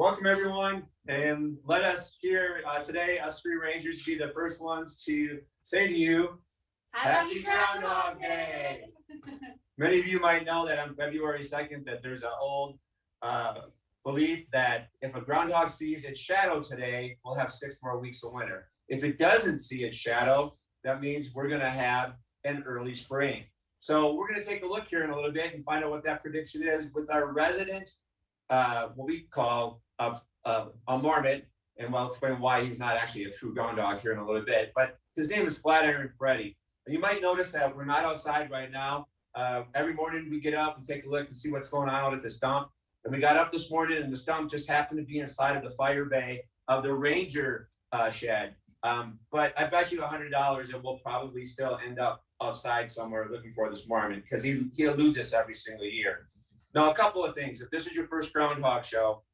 Welcome everyone, and let us here today, us three Rangers, be the first ones to say to you, Happy Groundhog Day! Many of you might know that on February 2nd that there's an old belief that if a groundhog sees its shadow today, we'll have 6 more weeks of winter. If it doesn't see its shadow, that means we're going to have an early spring. So we're going to take a look here in a little bit and find out what that prediction is with our resident, what we call a marmot, and we'll explain why he's not actually a true groundhog here in a little bit. But his name is Flatiron Freddy. And you might notice that we're not outside right now. Every morning we get up and take a look and see what's going on out at the stump. And we got up this morning and the stump just happened to be inside of the fire bay of the ranger shed. But I bet you $100 it will probably still end up outside somewhere looking for this marmot because he eludes us every single year. Now, a couple of things. If this is your first groundhog show,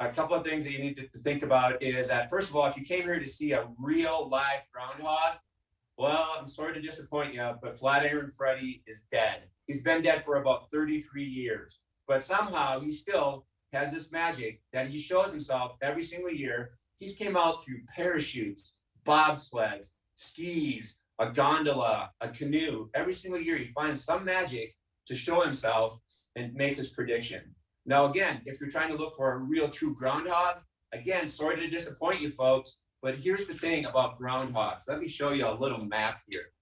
a couple of things that you need to think about is that, first of all, if you came here to see a real live groundhog, well, I'm sorry to disappoint you, but Flatiron Freddy is dead. He's been dead for about 33 years, but somehow he still has this magic that he shows himself every single year. He's came out through parachutes, bobsleds, skis, a gondola, a canoe. Every single year he finds some magic to show himself and make his prediction. Now, again, if you're trying to look for a real true groundhog, again, sorry to disappoint you folks, but here's the thing about groundhogs. Let me show you a little map here.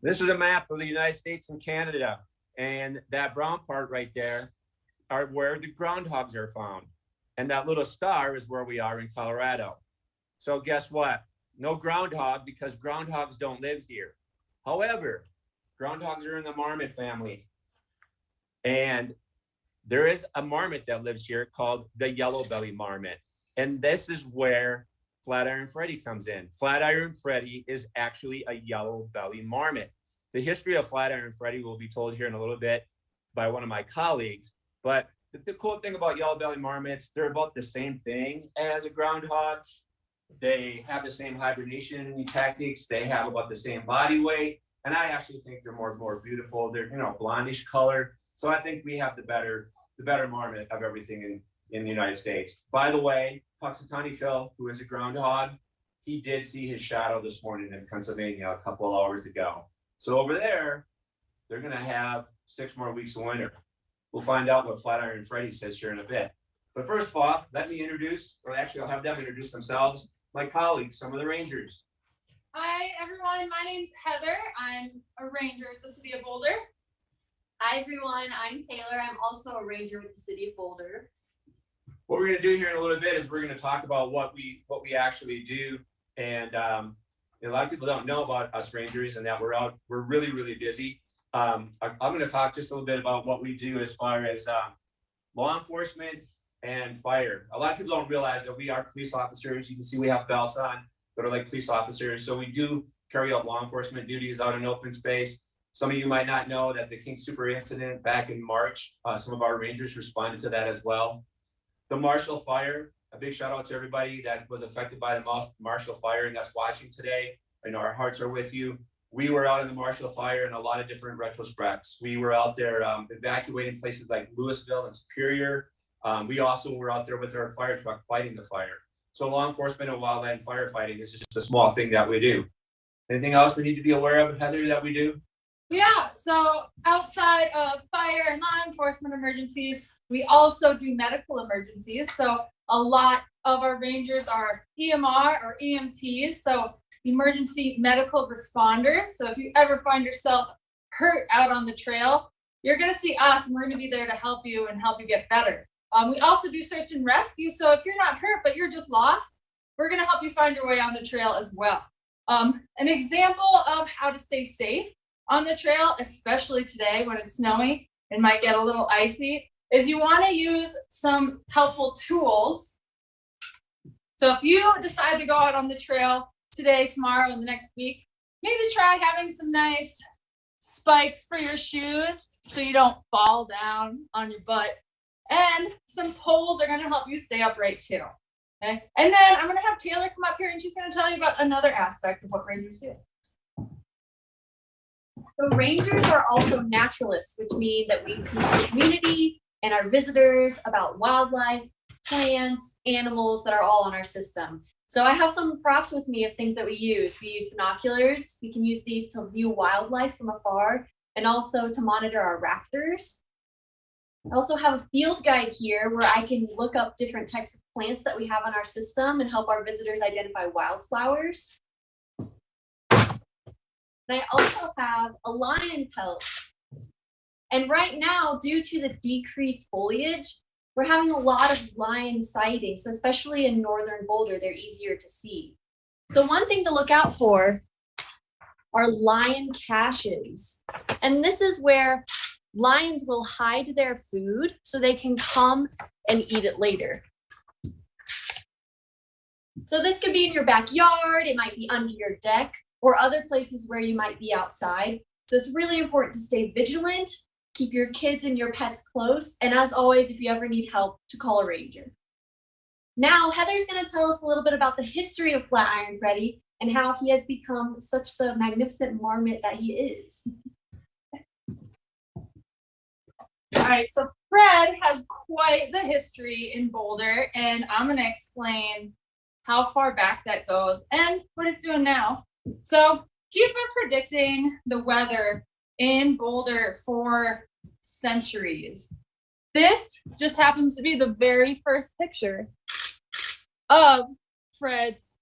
This is a map of the United States and Canada, and that brown part right there are where the groundhogs are found. And that little star is where we are in Colorado. So guess what? No groundhog because groundhogs don't live here. However, groundhogs are in the marmot family. And there is a marmot that lives here called the yellow belly marmot. And this is where Flatiron Freddy comes in. Flatiron Freddy is actually a yellow belly marmot. The history of Flatiron Freddy will be told here in a little bit by one of my colleagues. But the cool thing about yellow belly marmots, they're about the same thing as a groundhog. They have the same hibernation tactics. They have about the same body weight. And I actually think they're more beautiful. They're, blondish color. So I think we have the better marmot of everything in the United States. By the way, Puxatawny Phil, who is a groundhog, he did see his shadow this morning in Pennsylvania a couple of hours ago. So over there, they're going to have 6 more weeks of winter. We'll find out what Flatiron Freddy says here in a bit. But first of all, let me introduce, or actually I'll have them introduce themselves, my colleagues, some of the Rangers. Hi, everyone. My name's Heather. I'm a Ranger at the City of Boulder. Hi, everyone. I'm Taylor. I'm also a Ranger with the City of Boulder. What we're going to do here in a little bit is we're going to talk about what we actually do. And a lot of people don't know about us Rangers and that we're really, really busy. I'm going to talk just a little bit about what we do as far as law enforcement and fire. A lot of people don't realize that we are police officers. You can see we have belts on that are like police officers. So we do carry out law enforcement duties out in open space. Some of you might not know that the King Super incident back in March, some of our Rangers responded to that as well. The Marshall Fire, a big shout out to everybody that was affected by the Marshall Fire and that's watching today. I know our hearts are with you. We were out in the Marshall Fire in a lot of different retrospects. We were out there evacuating places like Louisville and Superior. We also were out there with our fire truck fighting the fire. So law enforcement and wildland firefighting is just a small thing that we do. Anything else we need to be aware of, Heather, that we do? Yeah, so outside of fire and law enforcement emergencies, we also do medical emergencies. So a lot of our Rangers are EMR or EMTs, so emergency medical responders. So if you ever find yourself hurt out on the trail, you're going to see us and we're going to be there to help you and help you get better. We also do search and rescue. So if you're not hurt, but you're just lost, we're going to help you find your way on the trail as well. An example of how to stay safe on the trail, especially today when it's snowy and might get a little icy, is you want to use some helpful tools. So if you decide to go out on the trail today, tomorrow, and the next week, maybe try having some nice spikes for your shoes so you don't fall down on your butt. And some poles are going to help you stay upright too. Okay. And then I'm going to have Taylor come up here and she's going to tell you about another aspect of what Rangers do. The rangers are also naturalists, which mean that we teach the community and our visitors about wildlife, plants, animals that are all on our system. So I have some props with me of things that we use. We use binoculars. We can use these to view wildlife from afar and also to monitor our raptors. I also have a field guide here where I can look up different types of plants that we have on our system and help our visitors identify wildflowers. And I also have a lion pelt. And right now, due to the decreased foliage, we're having a lot of lion sightings, especially in northern Boulder. They're easier to see. So one thing to look out for are lion caches. And this is where lions will hide their food so they can come and eat it later. So this could be in your backyard, it might be under your deck, or other places where you might be outside. So it's really important to stay vigilant, keep your kids and your pets close, and as always, if you ever need help, to call a ranger. Now, Heather's gonna tell us a little bit about the history of Flatiron Freddy and how he has become such the magnificent marmot that he is. All right, so Fred has quite the history in Boulder, and I'm gonna explain how far back that goes and what he's doing now. So he's been predicting the weather in Boulder for centuries. This just happens to be the very first picture of Fred's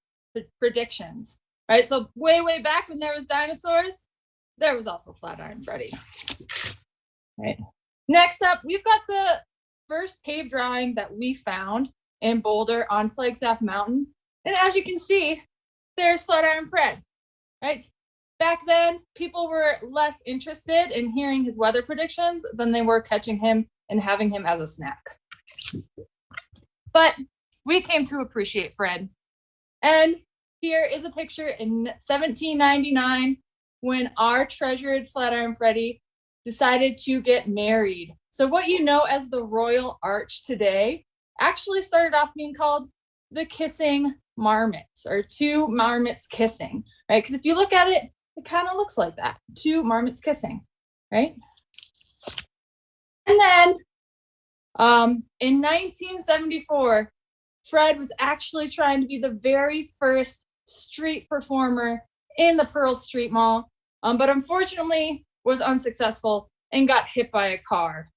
predictions, right? So way back when there was dinosaurs, there was also Flatiron Freddy, right? Next up, we've got the first cave drawing that we found in Boulder on Flagstaff Mountain. And as you can see, there's Flatiron Fred, right? Back then, people were less interested in hearing his weather predictions than they were catching him and having him as a snack. But we came to appreciate Fred. And here is a picture in 1799 when our treasured Flatiron Freddy decided to get married. So what you know as the Royal Arch today actually started off being called the Kissing Marmots, or two marmots kissing, right? Because if you look at it, it kind of looks like that, two marmots kissing, right? And then in 1974, Fred was actually trying to be the very first street performer in the Pearl Street Mall, but unfortunately was unsuccessful and got hit by a car,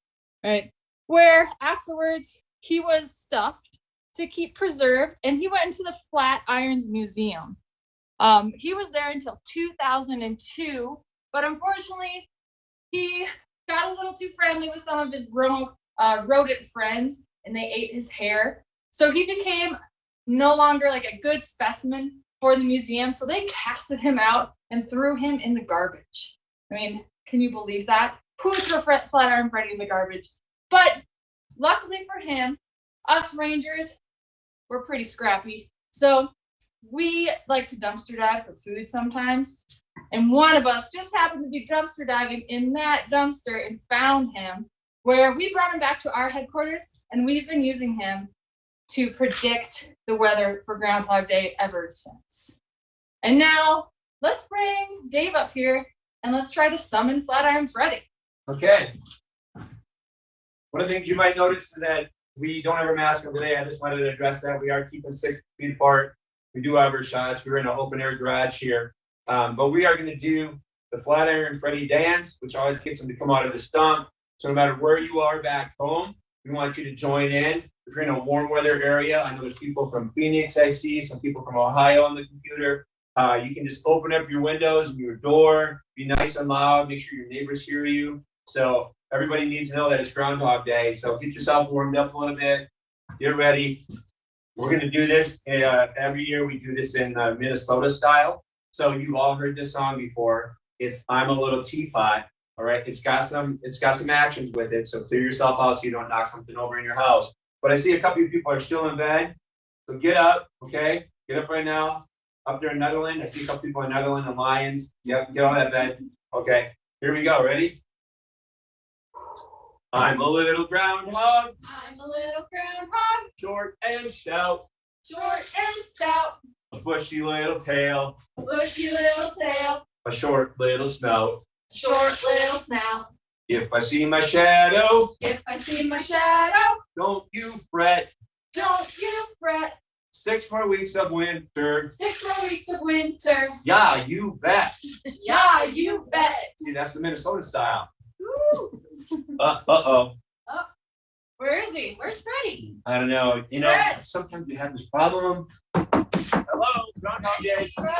right? Where afterwards he was stuffed to keep preserved, and he went into the Flatirons Museum. He was there until 2002, but unfortunately he got a little too friendly with some of his rodent friends, and they ate his hair. So he became no longer like a good specimen for the museum, so they casted him out and threw him in the garbage. I mean, can you believe that? Who would throw Flatiron Freddy in the garbage? But luckily for him, us rangers, we're pretty scrappy. So we like to dumpster dive for food sometimes. And one of us just happened to be dumpster diving in that dumpster and found him, where we brought him back to our headquarters, and we've been using him to predict the weather for Groundhog Day ever since. And now let's bring Dave up here and let's try to summon Flatiron Freddy. Okay. One of the things you might notice is that we don't have our mask on today. I just wanted to address that. We are keeping 6 feet apart. We do have our shots. We're in an open air garage here. But we are going to do the Flatiron Freddy dance, which always gets them to come out of the stump. So no matter where you are back home, we want you to join in. If you're in a warm weather area, I know there's people from Phoenix, I see some people from Ohio on the computer. You can just open up your windows and your door, be nice and loud, make sure your neighbors hear you. So everybody needs to know that it's Groundhog Day. So get yourself warmed up a little bit, get ready. We're going to do this every year. We do this in Minnesota style. So you've all heard this song before. It's I'm a Little Teapot. All right. It's got some actions with it. So clear yourself out so you don't knock something over in your house. But I see a couple of people are still in bed. So get up. Okay. Get up right now. Up there in Netherlands. I see a couple people in Netherlands and Lions. Yep. Get on that bed. Okay. Here we go. Ready? I'm a little groundhog. I'm a little groundhog. Short and stout. Short and stout. A bushy little tail. Bushy little tail. A short little snout. short little snout. If I see my shadow, If I see my shadow, don't you fret. don't you fret. 6 more weeks of winter. 6 more weeks of winter. Yeah, you bet. Yeah, you bet. See, that's the Minnesota style. Woo. Uh-oh. Where is he? Where's Freddie? I don't know. You know, Fred. sometimes you have this problem. Hello, Groundhog Day. Fred.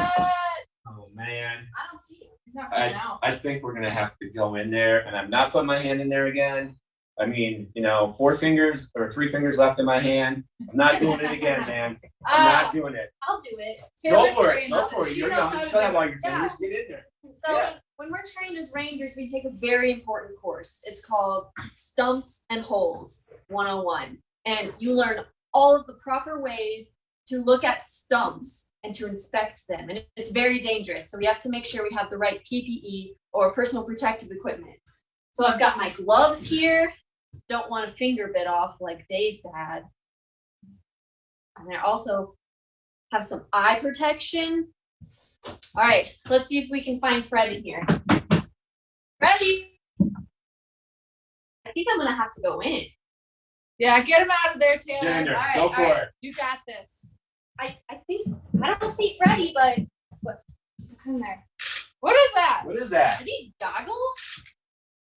Oh, man. I don't see him. He's not coming out. I think we're gonna have to go in there, and I'm not putting my hand in there again. I mean, you know, 4 fingers or 3 fingers left in my hand. I'm not doing it again, man. I'm not doing it. I'll do it. Go Taylor's for it. trained Go on for it. She You're knows young. how You to still do have it. all your fingers. Get in there. So Yeah. when we're trained as rangers, we take a very important course. It's called Stumps and Holes 101. And you learn all of the proper ways to look at stumps and to inspect them. And it's very dangerous. So we have to make sure we have the right PPE or personal protective equipment. So I've got my gloves here. Don't want a finger bit off like Dave had. And I also have some eye protection. All right, let's see if we can find Freddie here. Freddie! I think I'm gonna have to go in. Yeah, get him out of there, Taylor. Get in there. All right, Go all for right. it. You got this. I think I don't see Freddie, but What's in there? What is that? What is that? are these goggles?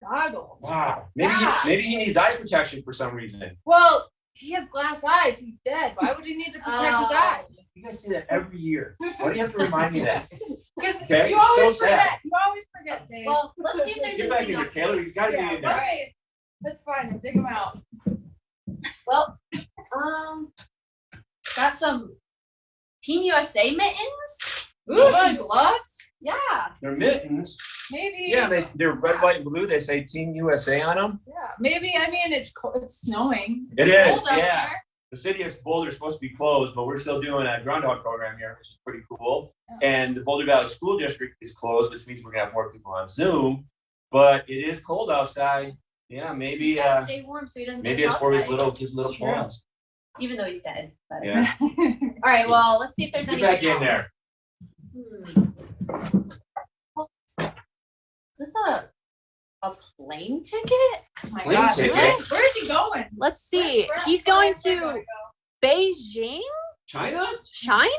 Goggles. Wow. Maybe Yeah. maybe he needs eye protection for some reason. Well, he has glass eyes. He's dead. Why would he need to protect his Oh. eyes? You guys see that every year. Why do you have to remind me of that? Because Okay, you it's so always sad. forget. You always forget, Dave. Well, let's see if there's Get back in anything there, else. Taylor. He's got to yeah, be in there. let's see. Let's find him. Dig him out. Well, got some Team USA mittens. Ooh, some gloves? Yeah. They're mittens. Maybe. Yeah, they're red, white, and blue. They say Team USA on them. Yeah, maybe. I mean, it's snowing. It It's is, cold out yeah. there. The city of Boulder is supposed to be closed, but we're still doing a groundhog program here, which is pretty cool. And the Boulder Valley School District is closed, which means we're gonna have more people on Zoom. But it is cold outside. Yeah, maybe He's gotta stay warm so he doesn't maybe get it's for his frostbite. little True. pawns. Even though he's dead. But. Yeah. All right. Well, let's see if there's Get anything back in else. there. Is this a plane ticket? Oh my Plane God. ticket? Where's he going? Let's see. Where's Fred? He's going Where's Fred to gonna go? Beijing, China? China.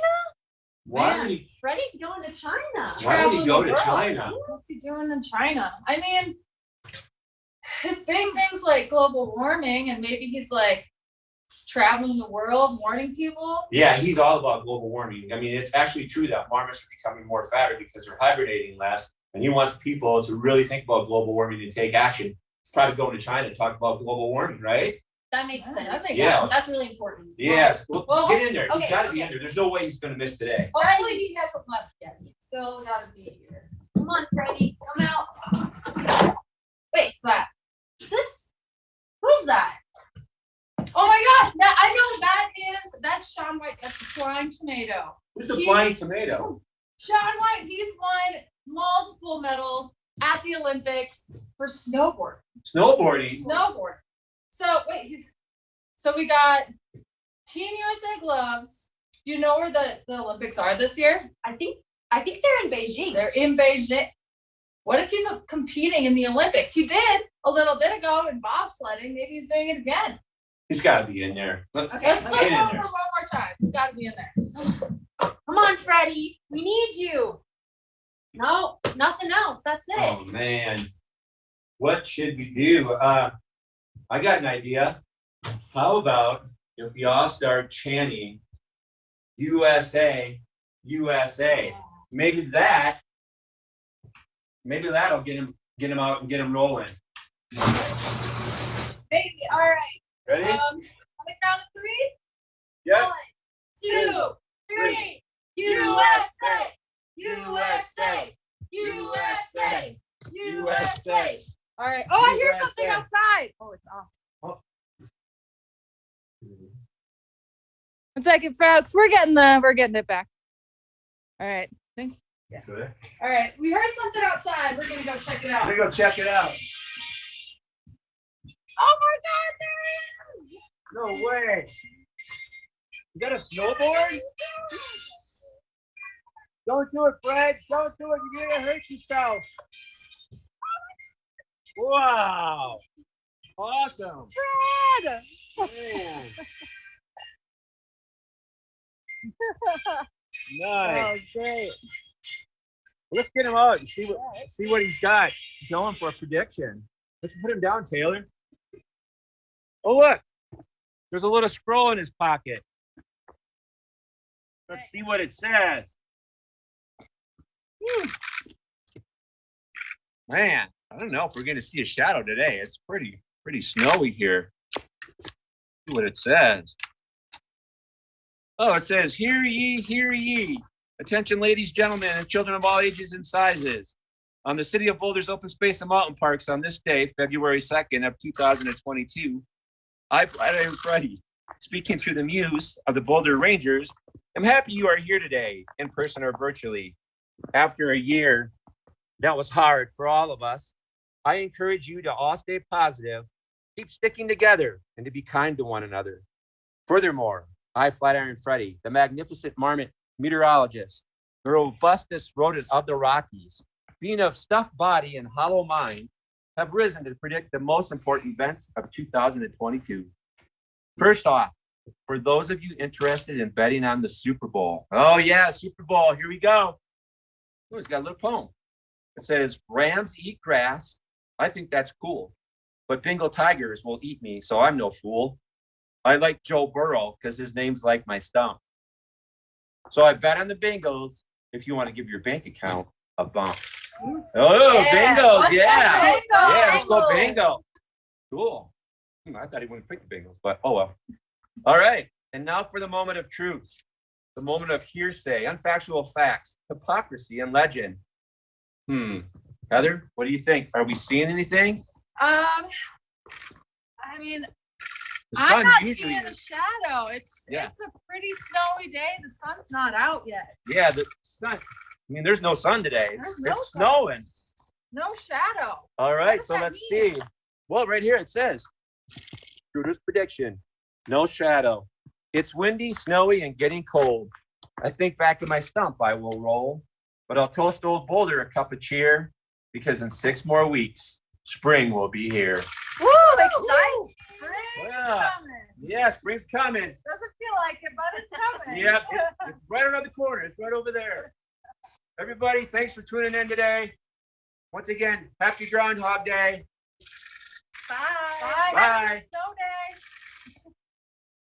Why Man. would he Freddie's going to China. Why would he go to Traveling the China? world. What's he doing in China? I mean, his big thing's like global warming, and maybe he's like traveling the world, warning people. Yeah, he's all about global warming. I mean, it's actually true that marmots are becoming more fatter because they're hibernating less. And he wants people to really think about global warming and take action. He's probably going to China to talk about global warming, right? That makes Yeah, sense. that makes sense. That's really important. Yes. Well, Well, get in there. He's okay, got to be okay. in there. There's no way he's going to miss today. Hopefully he hasn't left yet. He's still gotta be here. Come on, Freddie. Come out. Wait, what's that? Is this? Who's that? Oh my gosh, I know that's Sean White. That's the flying tomato. Who's the He- flying tomato? Sean White, he's won multiple medals at the Olympics for snowboard. Snowboarding. So we got Team USA gloves. Do you know where the Olympics are this year? I think they're in Beijing. They're in Beijing. What if he's competing in the Olympics? He did a little bit ago in bobsledding. Maybe he's doing it again. He's got to be in there. Let's look get in over there. one more time. He's got to be in there. Come on, Freddie. We need you. No, nothing else. That's it. Oh man, what should we do? I got an idea. How about if we all start chanting USA, USA? Maybe that'll get him out and get him rolling. Baby, all right. Ready? On the count of 3, Yeah. 2, 3. USA, USA, USA, USA. All right. Oh, I hear USA. something outside. Oh, it's off. Oh. 1 second, folks. We're getting it back. All right. Good. All right. We heard something outside. We're gonna go check it out. Let me go check it out. Oh my God, there he is! No way. You got a snowboard? Don't do it, Fred. Don't do it. You're gonna hurt yourself. Wow. Awesome. Fred! Man. That Nice. was great. Let's get him out and see what he's got going for a prediction. Let's put him down, Taylor. Oh, look. There's a little scroll in his pocket. Let's see what it says. Whew. Man, I don't know if we're going to see a shadow today. It's pretty snowy here. See what it says. Oh, it says, hear ye, hear ye. Attention, ladies, gentlemen, and children of all ages and sizes. On the City of Boulder's open space and mountain parks on this day, February 2nd of 2022, I, Flatiron Freddy, speaking through the muse of the Boulder Rangers, I'm happy you are here today, in person or virtually. After a year that was hard for all of us, I encourage you to all stay positive, keep sticking together, and to be kind to one another. Furthermore, I, Flatiron Freddy, the magnificent Marmot meteorologist, the robustest rodent of the Rockies, being of stuffed body and hollow mind, have risen to predict the most important events of 2022. First off, for those of you interested in betting on the Super Bowl. Oh yeah, Super Bowl, here we go. Oh, it's got a little poem. It says, Rams eat grass. I think that's cool. But Bengal tigers will eat me, so I'm no fool. I like Joe Burrow because his name's like my stump. So I bet on the Bengals if you want to give your bank account a bump. Oh, Bengals, yeah. Yeah, let's go Bengal. Cool. I thought he wouldn't pick the Bengals, but oh well. All right, and now for the moment of truth, the moment of hearsay, unfactual facts, hypocrisy, and legend. Heather, what do you think? Are we seeing anything? I mean, The I'm sun not usually seeing a is. shadow. It's a pretty snowy day. The sun's not out yet. Yeah, the sun. I mean, there's no sun today. It's There's no sun. snowing. No shadow. All right, does so that let's mean? see. Well, right here it says, Shooter's prediction, no shadow. It's windy, snowy, and getting cold. I think back to my stump I will roll, but I'll toast old Boulder a cup of cheer because in 6 more weeks, spring will be here. Woo, exciting. Spring's Yeah. coming. Yeah, spring's coming. Doesn't feel like it, but it's coming. Yeah, it's right around the corner. It's right over there. Everybody, thanks for tuning in today. Once again, happy Groundhog Day. Bye. Bye. Bye. Have a good snow day.